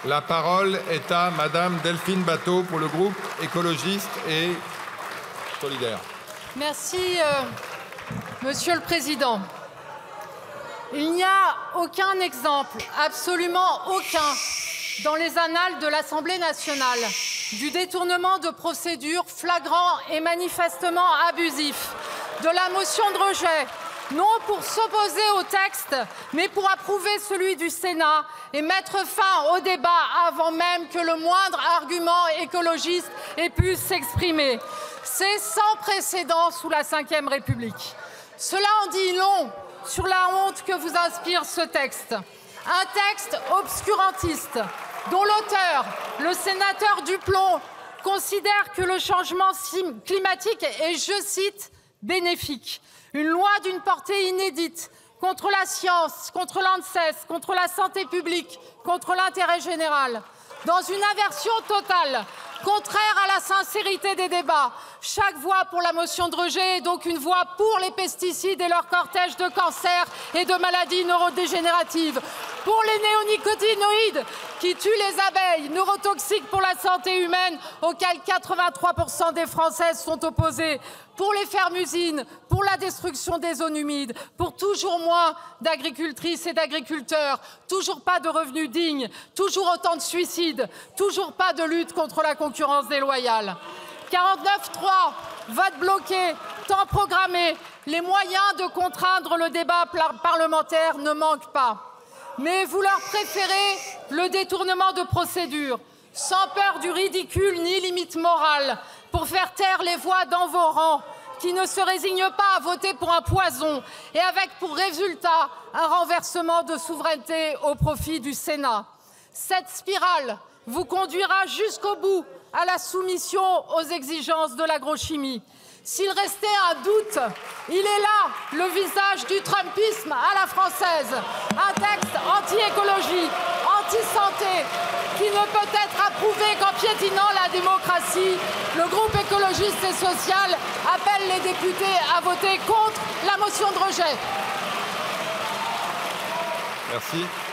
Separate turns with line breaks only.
La parole est à Madame Delphine Batho pour le groupe écologiste et solidaire.
Merci, Monsieur le Président. Il n'y a aucun exemple, absolument aucun, dans les annales de l'Assemblée nationale, du détournement de procédures flagrant et manifestement abusif, de la motion de rejet, non pour s'opposer au texte, mais pour approuver celui du Sénat et mettre fin au débat avant même que le moindre argument écologiste ait pu s'exprimer. C'est sans précédent sous la Ve République. Cela en dit long sur la honte que vous inspire ce texte. Un texte obscurantiste dont l'auteur, le sénateur Duplon, considère que le changement climatique est, je cite, bénéfique. Une loi d'une portée inédite contre la science, contre l'ANSES, contre la santé publique, contre l'intérêt général. Dans une inversion totale, contraire à la sincérité des débats, chaque voix pour la motion de rejet est donc une voix pour les pesticides et leur cortège de cancers et de maladies neurodégénératives, pour les néonicotinoïdes qui tuent les abeilles, neurotoxiques pour la santé humaine, auxquels 83% des Françaises sont opposées, pour les fermes-usines, pour la destruction des zones humides, pour toujours moins d'agricultrices et d'agriculteurs, toujours pas de revenus dignes, toujours autant de suicides, toujours pas de lutte contre la concurrence déloyale. 49.3, vote bloqué, temps programmé, les moyens de contraindre le débat parlementaire ne manquent pas. Mais vous leur préférez le détournement de procédure, sans peur du ridicule ni limite morale, pour faire taire les voix dans vos rangs qui ne se résignent pas à voter pour un poison et avec pour résultat un renversement de souveraineté au profit du Sénat. Cette spirale vous conduira jusqu'au bout à la soumission aux exigences de l'agrochimie. S'il restait un doute, il est là, le visage du trumpisme à la française. Un texte anti-écologie, anti-santé, qui ne peut être approuvé qu'en piétinant la démocratie. Le groupe écologiste et social appelle les députés à voter contre la motion de rejet.
Merci.